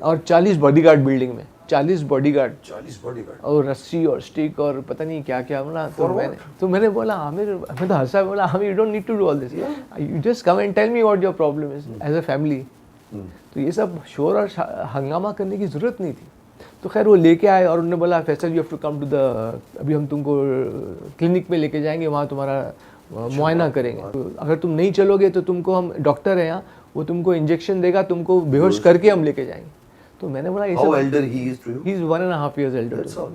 और 40 bodyguard building में, 40 bodyguard और रस्सी और स्टिक और पता नहीं क्या क्या बोला। तो मैंने बोला आमिर, मैं तो हंसा, बोला Aamir you don't need to do all this, you just come and tell me what your problem is as a family. तो ये सब शोर और हंगामा करने की ज़रूरत नहीं थी। तो खैर वो लेके आए और उन्होंने बोला Faisal you have to come to the, अभी हम तुमको क्लिनिक में लेके जाएंगे, वहाँ तुम्हारा मुआयना करेंगे, तो अगर तुम नहीं चलोगे तो तुमको, हम डॉक्टर हैं यहाँ, वो तुमको इंजेक्शन देगा, तुमको बेहोश करके हम लेके जाएंगे। तो मैंने बोला ये सब, he is 1.5 years elder, that's all।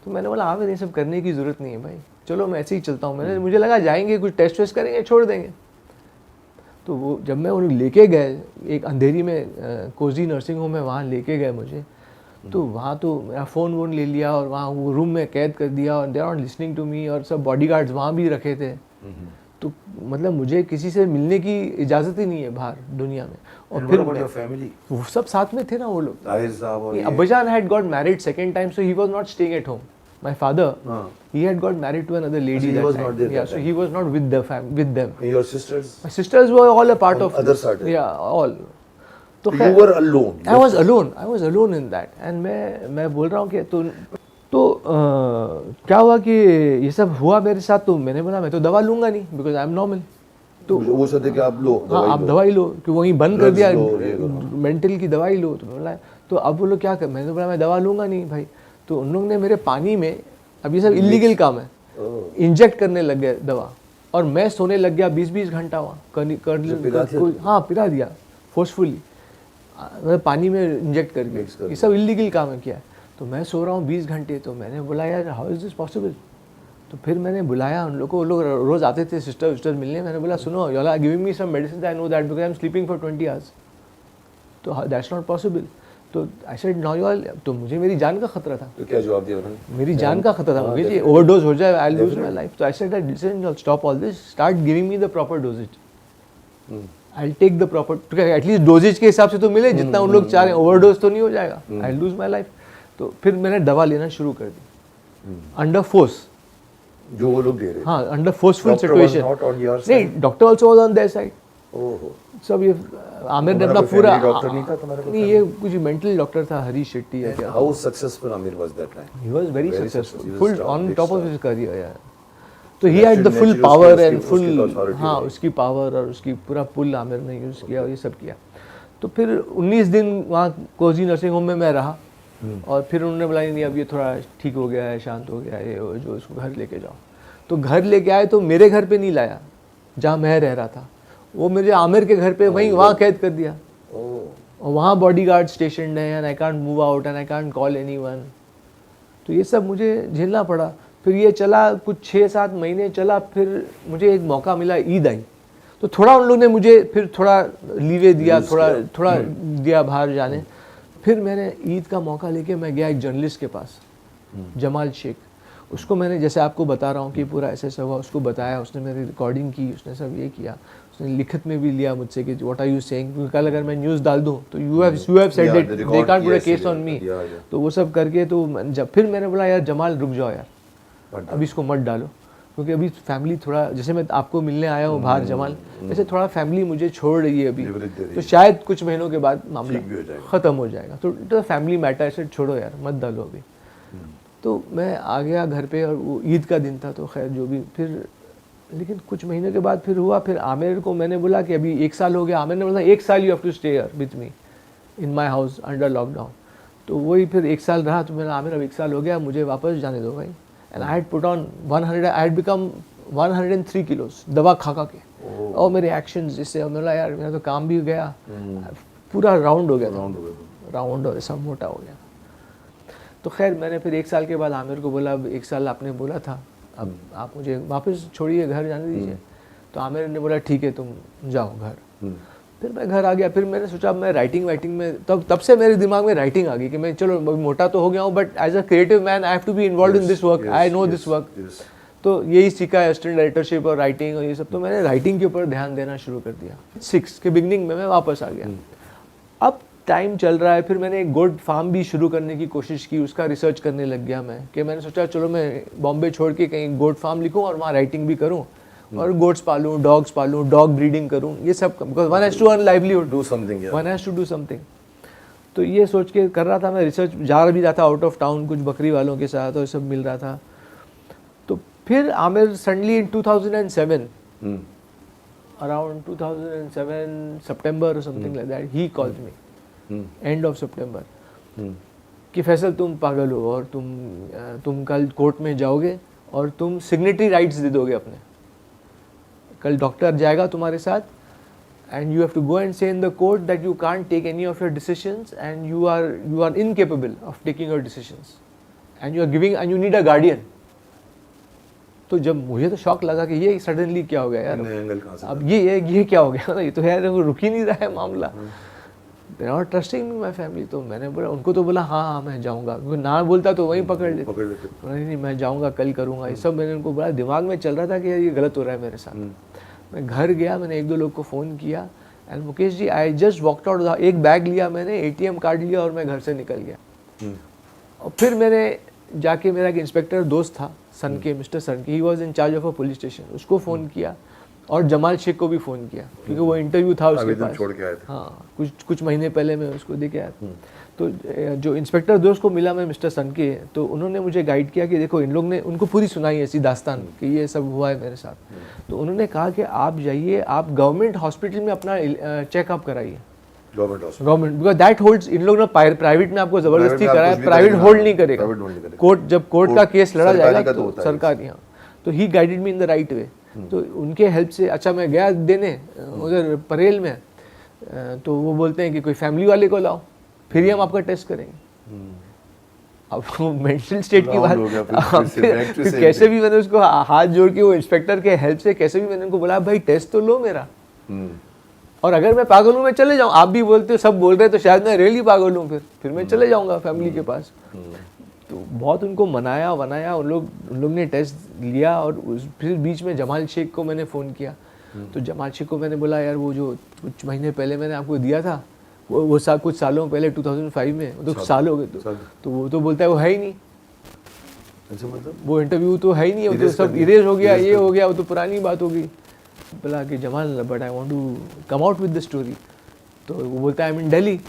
तो मैंने बोला आमिर ये सब करने की ज़रूरत नहीं है भाई, चलो मैं ऐसे ही चलता हूँ। मैंने, मुझे लगा जाएंगे कुछ टेस्ट वेस्ट करेंगे छोड़ देंगे। तो वो जब मैं उन्हें लेके गए एक अंधेरी में कोजी नर्सिंग होम में, वहाँ लेके गए मुझे, तो वहाँ तो मेरा फ़ोन वोन ले लिया और वहाँ वो रूम में कैद कर दिया और they are not listening to me, और सब बॉडीगार्ड्स वहाँ भी रखे थे। तो मतलब मुझे किसी से मिलने की इजाज़त ही नहीं है बाहर दुनिया में। और फिर वो सब साथ में थे ना वो लोग। अब्बाजान had got married second time, so he was not staying at home. My father, he had got married to another lady that time. Yeah, so he was not with the with them. And your sisters? My sisters were all a part of other side. Yeah, all. So you were alone. I was alone. I was alone in that. And मैं बोल रहा हूँ कि तो क्या हुआ कि ये सब हुआ मेरे साथ। तो मैंने बोला मैं तो दवा लूँगा नहीं, because I am normal. तो वो कहते कि आप लो, हाँ आप दवाई लो, कि वहीं बंद कर दिया, मेंटल की दवाई लो। तो बोला, तो अब वो लोग क्या कर, मैंने बोला मैं दवा लूँगा नहीं भाई। तो उन लोगों ने मेरे पानी में, अब ये सब इलीगल काम है, इंजेक्ट करने लग गए दवा, और मैं सोने लग गया 20-20 घंटा वहाँ। हाँ पिला दिया फोर्सफुली, पानी में इंजेक्ट करके, ये सब इलीगल काम है क्या। तो मैं सो रहा हूँ 20 घंटे। तो मैंने बोला यार हाउ इज़ दिस पॉसिबल। तो फिर मैंने बुलाया उन लोगों को, वो लोग रोज़ आते थे सिस्टर मिलने। मैंने बोला सुनो you are giving me some medicine, I know that because I am sleeping for 20 hours, तो दैट्स नॉट पॉसिबल। तो I said no you all, तो मुझे मेरी जान का खतरा था। तो क्या जवाब दिया उन्होंने? मेरी जान का खतरा था, मुझे ओवरडोज हो जाए, आई लूज माय लाइफ। तो I said that listen you stop all this, start giving me the proper doses, I take the proper, at least doses के हिसाब से तो मिले जितना उन लोग चाह रहे हैं, ओवरडोज तो नहीं हो जाएगा, आई लूज माय लाइफ। तो फिर मैंने दवा लेना शुरू कर दी अंडर फोर्स, जो वो लोग दे रहे। हाँ अंडर फोर्सफुल सिचुएशन। नहीं, doctor also was on their side. सब ये आमिर ने अपना पूरा, डॉक्टर नहीं था तुम्हारे? नहीं ये कुछ मेंटल डॉक्टर था, हरीश शेट्टी है क्या। How successful Aamir was that time? He was very successful, full on top of his career यार। तो he had the full power and full, हाँ उसकी पावर और उसकी पूरा पुल आमिर ने यूज़ किया और ये सब किया। तो फिर 19 दिन वहाँ कोजी नर्सिंग होम में मैं रहा, और फिर उन्होंने बोला नहीं अब ये थोड़ा ठीक हो गया है, शांत हो गया है, ये जो इसको घर लेके जाओ। तो घर लेके आए, तो मेरे घर पे नहीं लाया जहाँ मैं रह रहा था, वो मेरे आमिर के घर पे वहीं वहाँ कैद कर दिया। और वहाँ बॉडीगार्ड स्टेशन है, and I can't move out and I can't call anyone. तो ये सब मुझे झेलना पड़ा। फिर ये चला कुछ 6-7 महीने चला, फिर मुझे एक मौका मिला, ईद आई, तो थोड़ा उन लोगों ने मुझे फिर थोड़ा लीवे दिया, थोड़ा दिया बाहर जाने। फिर मैंने ईद का मौका लेके मैं गया एक जर्नलिस्ट के पास, जमाल शेख। उसको मैंने जैसे आपको बता रहा हूँ कि पूरा ऐसे हुआ, उसको बताया, उसने मेरी रिकॉर्डिंग की, उसने सब ये किया, उसने लिखित में भी लिया मुझसे कि व्हाट आर यू सेइंग, क्योंकि कल अगर मैं न्यूज़ डाल दूँ तो you have said it, they can't put a case on me. तो वो सब करके तो जब फिर मैंने बोला यार जमाल रुक जाओ यार, अभी इसको मत डालो, क्योंकि अभी फैमिली थोड़ा, जैसे मैं आपको मिलने आया हूँ बाहर जमाल, वैसे थोड़ा फैमिली मुझे छोड़ रही है अभी, तो शायद कुछ महीनों के बाद मामला ख़त्म हो जाएगा। तो फैमिली मैटर ऐसे छोड़ो यार, मत डालो अभी। तो मैं आ गया घर पे, और वो ईद का दिन था, तो खैर जो भी। फिर लेकिन कुछ महीनों के बाद फिर हुआ, फिर आमिर को मैंने बोला कि अभी 1 साल हो गया। आमिर ने बोला 1 साल you have to stay here with me in my house under lockdown. तो वही फिर 1 साल रहा। तो मैंने आमिर अब 1 साल हो गया, मुझे वापस जाने दो भाई। And I had put on 100, I had become 103 किलोस दवा खा के, और मेरे एक्शंस जिससे बोला यार मेरा तो काम भी गया, पूरा राउंड हो गया, राउंड और सब मोटा हो गया। तो खैर मैंने फिर 1 साल के बाद आमिर को बोला, अब 1 साल आपने बोला था, अब आप मुझे वापस छोड़िए, घर जाने दीजिए। तो आमिर ने बोला ठीक है तुम जाओ घर। फिर मैं घर आ गया। फिर मैंने सोचा मैं राइटिंग में, तब से मेरे दिमाग में राइटिंग आ गई कि मैं चलो मोटा तो हो गया हूँ, but as a creative man I have to be involve in this work, I know this work. तो यही सीखा है, असिस्टेंट डायरेक्टरशिप और राइटिंग और ये सब। तो मैंने राइटिंग के ऊपर ध्यान देना शुरू कर दिया। 6 के बिगनिंग में मैं वापस आ गया। अब टाइम चल रहा है, फिर मैंने एक गोट फार्म भी शुरू करने की कोशिश की, उसका रिसर्च करने लग गया मैं, कि मैंने सोचा चलो मैं बॉम्बे छोड़ के कहीं गोट फार्म लिखूं और वहाँ राइटिंग भी करूं, और गोट्स पालूं, डॉग्स पालूं, डॉग ब्रीडिंग करूं, ये सब, because one has to earn livelihood, do something, one has to do something. तो ये सोच के कर रहा था मैं रिसर्च, जा भी रहा था आउट ऑफ टाउन कुछ बकरी वालों के साथ और सब मिल रहा था। तो फिर Aamir suddenly in 2007 around 2007 September or something like that, he called me end of September कि फैसल तुम पागल हो और तुम कल कोर्ट में जाओगे और तुम सिग्नेटरी राइट्स दे दोगे अपने। कल डॉक्टर जाएगा तुम्हारे साथ and you have to go and say in the court that you can't take any of your decisions and you are incapable of taking your decisions and you need a guardian। तो जब मुझे तो shock लगा कि ये suddenly क्या हो गया यार, अब ये क्या हो गया, ये तो यार रुक ही नहीं रहा है मामला। They are not trusting me, my family। तो मैंने बोला उनको, तो बोला हाँ मैं जाऊँगा, ना बोलता तो वहीं पकड़ लेते, नहीं मैं जाऊँगा कल करूँगा, ये सब मैंने उनको बोला। दिमाग में चल रहा था कि यार ये गलत हो रहा है मेरे साथ। मैं घर गया, मैंने 1-2 लोग को फ़ोन किया and Mukesh ji I just walked out, एक बैग लिया मैंने, ATM कार्ड लिया और मैं घर से निकल गया। और फिर मैंने जाके, मेरा एक इंस्पेक्टर दोस्त था सन के, मिस्टर सन के, he was in charge of a police station, उसको फ़ोन किया और जमाल शेख को भी फ़ोन किया क्योंकि वो इंटरव्यू था उसके पास, छोड़ के आए थे। हाँ कुछ महीने पहले मैं उसको दे के आया था। तो जो इंस्पेक्टर दोस्त को मिला मैं मिस्टर सन के, तो उन्होंने मुझे गाइड किया कि देखो इन लोग ने, उनको पूरी सुनाई ऐसी दास्तान कि ये सब हुआ है मेरे साथ। तो उन्होंने कहा कि आप जाइए, आप गवर्नमेंट हॉस्पिटल में अपना चेकअप कराइए, गवर्नमेंट, बिकॉज दैट होल्ड्स। इन लोग ने प्राइवेट में आपको जबरदस्ती कराया, प्राइवेट होल्ड नहीं करेगा, कोर्ट जब कोर्ट का केस लड़ा जाएगा तो सरकारी। हाँ, तो he guided me in the right way. तो उनके हेल्प से, अच्छा मैं गया देने उधर परेल में, तो वो बोलते हैं कि कोई फैमिली वाले को लाओ फिर ही हम आपका टेस्ट करेंगे। अब मेंटल स्टेट की बात, फिर कैसे भी मैंने उसको हाथ जोड़ के, वो इंस्पेक्टर के हेल्प से कैसे भी मैंने उनको बोला भाई टेस्ट तो लो मेरा, और अगर मैं पागल हूँ मैं चले जाऊँ, आप भी बोलते हो, सब बोल रहे हैं, तो शायद मैं रियली पागल हूँ, फिर मैं चले जाऊँगा फैमिली के पास। तो बहुत उनको मनाया वनाया, उन लोग ने टेस्ट लिया। और फिर बीच में जमाल शेख को मैंने फ़ोन किया, तो जमाल शेख को मैंने बोला यार वो जो कुछ महीने पहले मैंने आपको दिया था, वो कुछ सालों पहले 2005 में, तो साल हो गए, तो वो तो बोलता है वो है ही नहीं। अच्छा, मतलब वो इंटरव्यू तो है ही नहीं, वो तो सब इरेज हो गया, ये हो गया, वो तो पुरानी बात हो गई। बोला कि Jamal but I want to come out with the story. तो वो बोलता है आई एम इन दिल्ली,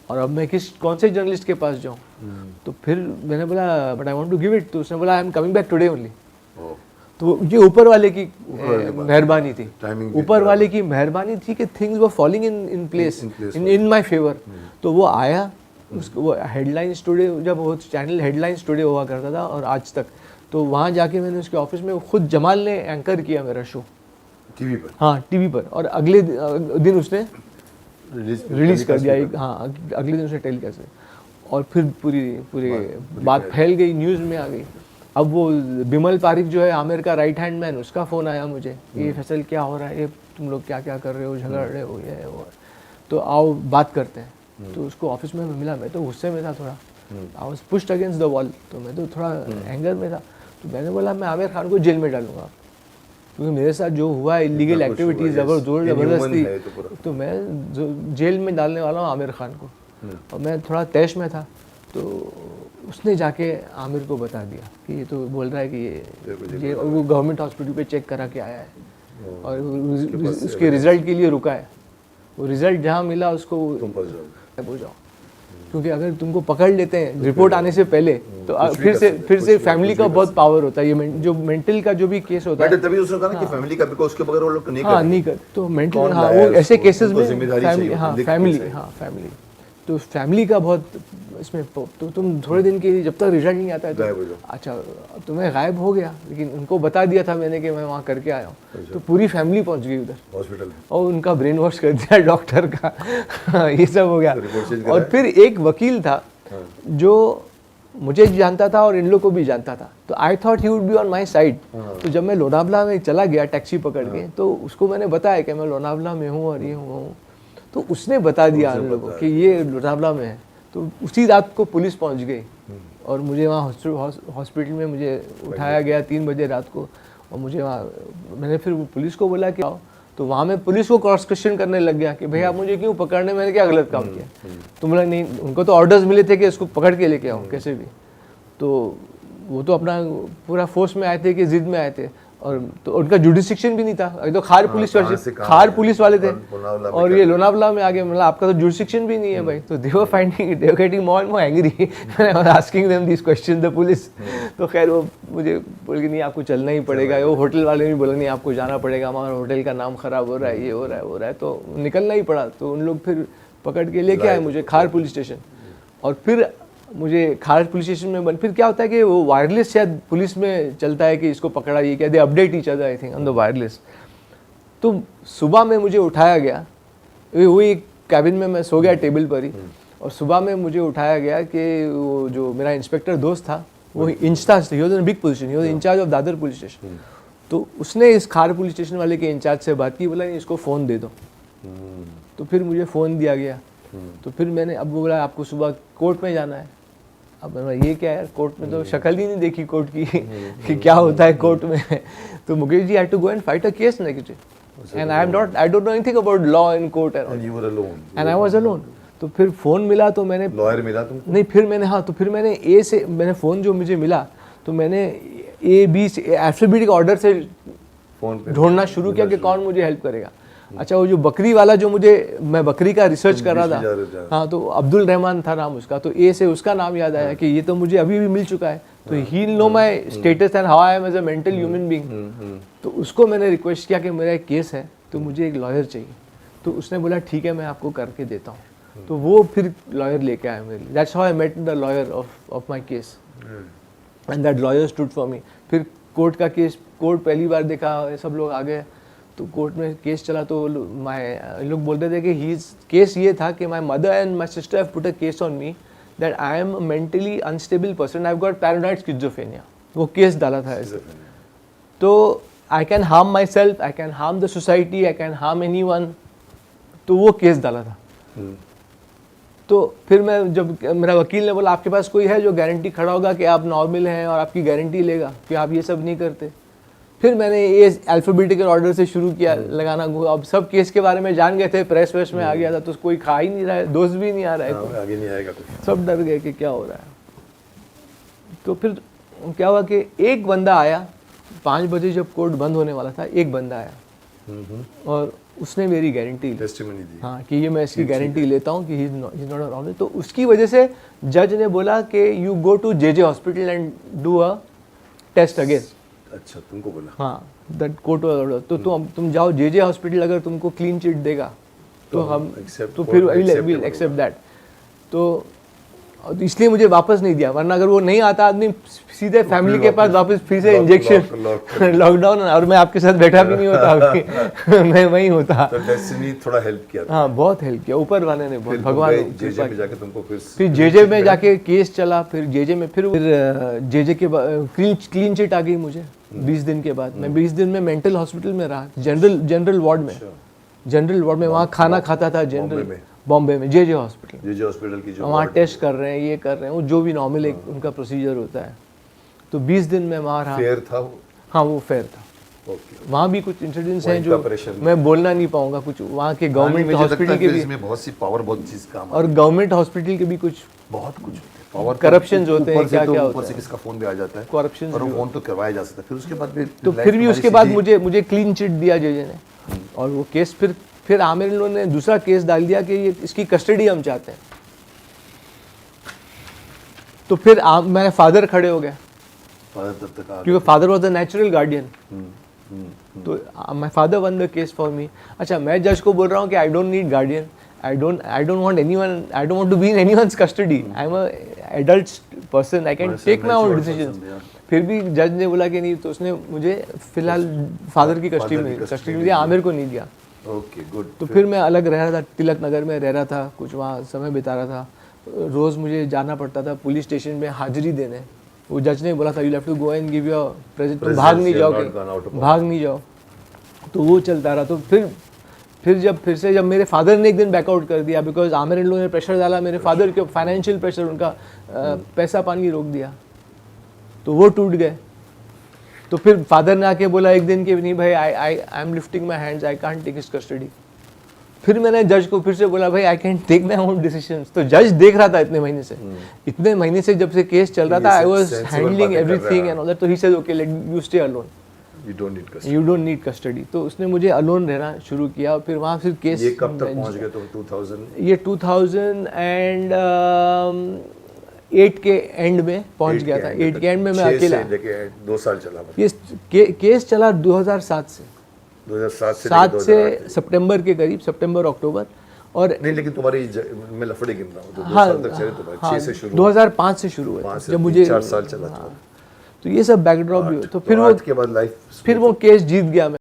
और अब मैं कौन से जर्नलिस्ट के पास जाऊँ। तो फिर मैंने बोला but I want to give it, तो उसने बोला I am coming back today only. तो ये ऊपर वाले की मेहरबानी थी, ऊपर वाले की मेहरबानी थी कि things were falling in place in my favour. तो वो आया, उसको वो हेडलाइंस टुडे, जब वो चैनल हेडलाइंस टुडे हुआ करता था और आज तक, तो वहाँ जाके मैंने उसके ऑफिस में, खुद जमाल ने एंकर किया मेरा शो टीवी पर। हाँ टीवी पर, और अगले दिन उसने रिलीज कर दिया। हाँ, अगले दिन उसने टेलीकास्ट किया, और फिर पूरी बात फैल गई, न्यूज़ में आ गई। अब वो बिमल पारिक जो है आमिर का राइट हैंड मैन, उसका फ़ोन आया मुझे, ये फैसल क्या हो रहा है, ये तुम लोग क्या क्या कर रहे हो, झगड़ रहे हो, ये वो, तो आओ बात करते हैं। तो उसको ऑफिस में मिला, मैं तो गुस्से में था थोड़ा, I was pushed against the wall, तो मैं तो थोड़ा एंगर में था। तो मैंने बोला मैं आमिर खान को जेल में डालूंगा, क्योंकि मेरे साथ जो हुआ इलीगल एक्टिविटीज़, ज़बरदस्ती, तो मैं जेल में डालने वाला हूँ आमिर खान को। और मैं थोड़ा तैश में था, तो उसने जाके आमिर को बता दिया कि ये तो बोल रहा है कि ये वो गवर्नमेंट हॉस्पिटल पे चेक करा के आया है और उसके रिजल्ट के लिए रुका है। वो रिजल्ट जहाँ मिला उसको पहुँच जाओ, क्योंकि अगर तुमको पकड़ लेते हैं रिपोर्ट आने से पहले, तो फिर से फैमिली का बहुत पावर होता है। ये जो मेंटल का जो भी केस होता है, तभी उसने कहा ना कि फैमिली का, बिकॉज़ उसके बगैर वो लोग नहीं हाँ नहीं कर, तो मेंटल, हाँ वो ऐसे केसेस में फैमिली, तो फैमिली का बहुत इसमें, तो तुम थोड़े दिन के लिए, जब तक रिजल्ट नहीं आता है तो अच्छा तुम्हें गायब हो गया, लेकिन उनको बता दिया था मैंने कि मैं वहाँ करके आया हूँ। तो पूरी फैमिली पहुँच गई उधर हॉस्पिटल, और उनका ब्रेन वॉश कर दिया डॉक्टर का ये सब हो गया। और फिर एक वकील था जो मुझे जानता था और इन लोग को भी जानता था, तो I thought he would be on my side. तो जब मैं लोनावला में चला गया टैक्सी पकड़ के, तो उसको मैंने बताया कि मैं लोनावला में हूँ और ये हूँ, तो उसने बता दिया उन लोगों को कि ये लोनावला में है। तो उसी रात को पुलिस पहुंच गई और मुझे वहाँ हॉस्पिटल में मुझे उठाया गया 3 बजे रात को, और मुझे वहाँ, मैंने फिर पुलिस को बोला कि आओ, तो वहाँ मैं पुलिस को क्रॉस क्वेश्चन करने लग गया कि भैया आप मुझे क्यों पकड़ने, मैंने क्या गलत काम किया। तो बोला नहीं, उनको तो ऑर्डर्स मिले थे कि इसको पकड़ के लेके आओ कैसे भी, तो वो तो अपना पूरा फोर्स में आए थे कि जिद में आए थे। और तो उनका जुडिस्डिक्शन भी नहीं था, ये तो खार पुलिस कहाँ वाले से कहाँ खार है? पुलिस वाले थे लोनावला में और क्या ये है? लोनावला में आगे मतलब आपका तो जुडिस्डिक्शन भी नहीं है भाई, तो they were finding they were getting more and more angry और asking them this question the police. तो खैर वो मुझे बोल के नहीं आपको चलना ही पड़ेगा, वो होटल वाले भी बोले नहीं आपको जाना पड़ेगा, हमारा होटल का नाम खराब हो रहा है, ये हो रहा है वो रहा है, तो निकलना ही पड़ा। तो उन लोग फिर पकड़ के लेके आए मुझे खार पुलिस स्टेशन, और फिर मुझे खार पुलिस स्टेशन में फिर क्या होता है कि वो वायरलेस शायद पुलिस में चलता है कि इसको पकड़ा, ये क्या they update each other I think on the wireless. तो सुबह में मुझे उठाया गया, वही कैबिन में मैं सो गया टेबल पर ही, और सुबह में मुझे उठाया गया कि वो जो मेरा इंस्पेक्टर दोस्त था वो इंचार्ज था, he was in big position, he was in charge of Dadar police station. तो उसने इस खार पुलिस स्टेशन वाले के इंचार्ज से बात की, बोला इसको फ़ोन दे दो। तो फिर मुझे फ़ोन दिया गया, तो फिर मैंने अब बोला आपको सुबह कोर्ट में जाना है। अब मैं ये क्या है कोर्ट में, तो शक्ल ही नहीं देखी कोर्ट की कि क्या होता है कोर्ट में। तो Mukesh ji had to go and fight a case negative and I don't know anything about law in court And you were alone. And I was alone. तो फिर फ़ोन मिला तो मैंने लॉयर मिला तुमको? नहीं, फिर मैंने हाँ, तो फिर मैंने ए से मैंने फ़ोन जो मुझे मिला तो मैंने ए बी से अल्फाबेटिक ऑर्डर से फोन पे ढूंढना शुरू किया कि कौन मुझे हेल्प करेगा। अच्छा वो जो बकरी वाला जो मैं बकरी का रिसर्च कर रहा था, हाँ, तो अब्दुल रहमान था नाम उसका, तो ए से उसका नाम याद आया कि ये तो मुझे अभी भी मिल चुका है, तो he know my status and how I am as a mental human being. तो उसको मैंने रिक्वेस्ट किया कि मेरा एक केस है तो मुझे एक लॉयर चाहिए, तो उसने बोला ठीक है मैं आपको करके देता हूँ। तो वो फिर लॉयर लेके आया मेरे लिए, that's how I met the lawyer of my case and that lawyer stood for me. फिर कोर्ट का केस, कोर्ट पहली बार देखा, सब लोग आ गए, तो कोर्ट में केस चला, तो लोग बोलते थे कि केस ये था कि my mother and my sister have put a case on me that I am mentally unstable person, I have got paranoid schizophrenia, वो केस डाला था ऐसे। तो I can harm my self, I can harm the society, I can harm anyone, तो वो case डाला था। तो फिर मैं जब मेरा वकील ने बोला आपके पास कोई है जो गारंटी खड़ा होगा कि आप नॉर्मल हैं और आपकी गारंटी लेगा कि आप ये सब नहीं करते, फिर मैंने ये अल्फाबेटिकल ऑर्डर से शुरू किया लगाना। अब सब केस के बारे में जान गए थे, प्रेस वेस में आ गया था, तो कोई खा ही नहीं रहा है, दोस्त भी नहीं आ रहा है, आगे नहीं आएगा कुछ, सब डर गए कि क्या हो रहा है। तो फिर क्या हुआ कि एक बंदा आया 5 बजे जब कोर्ट बंद होने वाला था, एक बंदा आया और उसने मेरी गारंटी ली, टेस्टिमनी दी, हाँ, कि ये मैं इसकी गारंटी लेता हूँ कि ही इज नॉट अराउंड। तो उसकी वजह से जज ने बोला कि you go to JJ hospital and do a test again. अच्छा तुमको बोला? हाँ, दैट कोर्ट ऑर्डर, तो तुम जाओ जेजे हॉस्पिटल, अगर तुमको क्लीन चिट देगा तो हम तो फिर विल एक्सेप्ट दैट। तो इसलिए मुझे वापस नहीं दिया, वरना अगर वो नहीं आता आदमी सीधे फैमिली के पास वापस फिर से इंजेक्शन लॉकडाउन, और मैं आपके साथ बैठा भी नहीं होता अभी मैं वहीं होता। तो डेस्टिनी थोड़ा हेल्प किया, हाँ बहुत हेल्प किया, ऊपर वाले ने बहुत, भगवान ने जेजे में जाके तुमको फिर जेजे में जाके केस चला, फिर जेजे में फिर जेजे के बाद क्लीन चिट आ गई मुझे 20 दिन के बाद। मैं 20 दिन में मेंटल हॉस्पिटल में रहा, जनरल वार्ड में, वहाँ खाना खाता था जनरल, बॉम्बे में जेजे हॉस्पिटल की जो वहाँ टेस्ट कर रहे हैं, ये कर रहे हैं, वो जो भी नॉर्मल एक उनका प्रोसीजर होता है। तो 20 दिन में वहाँ रहा। फेयर था वो? हाँ वो फेयर था। वहाँ भी कुछ इंसिडेंट्स हैं जो मैं बोलना नहीं पाऊंगा, कुछ वहाँ के गवर्नमेंट हॉस्पिटल के भी बहुत सी पावर, बहुत चीज काम, और गवर्नमेंट हॉस्पिटल के भी कुछ बहुत कुछ पावर, करप्शन होते हैं, क्या क्या होता है, किसका फोन भी आ जाता है, करप्शन और फोन तो करवाया जा सकता है। फिर उसके बाद तो फिर भी उसके बाद मुझे क्लीन चिट दिया जज ने, और वो केस फिर आमिर लोगों ने दूसरा केस डाल दिया कि ये इसकी कस्टडी हम चाहते हैं। तो फिर मेरे फादर खड़े हो गए, क्योंकि father was the natural guardian. तो my father won the case for me. अच्छा, मैं जज को बोल रहा हूँ कि I don't need guardian, I don't want anyone, I don't want to be in anyone's custody, I am a adult person, I can take my own decisions. फिर भी जज ने बोला कि नहीं, तो उसने मुझे फिलहाल फादर की कस्टडी में दिया, आमिर को नहीं दिया। Okay good. तो फिर मैं अलग रह रहा था, तिलक नगर में रह रहा था, कुछ वहाँ समय बिता रहा था। रोज़ मुझे जाना पड़ता था पुलिस स्टेशन में हाजिरी देने। वो जज ने बोला था you have to go and give your present, तुम भाग नहीं जाओ। तो वो चलता रहा। तो फिर से जब मेरे फादर ने एक दिन बैकआउट कर दिया, बिकॉज आमिर इन लोगों ने प्रेशर डाला मेरे फादर के, फाइनेंशियल प्रेशर, उनका पैसा पानी रोक दिया, तो वो टूट गए। तो फिर फादर ने आके बोला एक दिन कि नहीं भाई, I am lifting my hands, I can't take his custody. फिर मैंने जज को फिर से बोला भाई I can take my own decisions. तो जज देख रहा था इतने महीने से जब से केस चल रहा था, I was handling everything and all that. तो he said okay let you stay alone, you don't need custody. You don't need custody. तो उसने मुझे अलोन रहना शुरू किया और फिर वहाँ फिर केस। ये कब तक पहुंच गए तुम? 2000? ये 2008 के एंड में पहुंच गया था। 8 के एंड में मैं अकेला। 2 साल चला मतलब। ये केस चला 2007 से। 2007 से सितंबर के करीब, सितंबर अक्टूबर। और नहीं, लेकिन तुम्हारी मैं लफड़े गिन रहा हूँ तो 2 हाँ, साल तक चले तुम्हारे। 6 से शुरू 2005 से शुरू हुआ 5 से जब मुझे 4 साल चला। तो ये सब बैकड्रॉप भी। तो फिर वो के बाद लाइफ केस जीत गया मैं।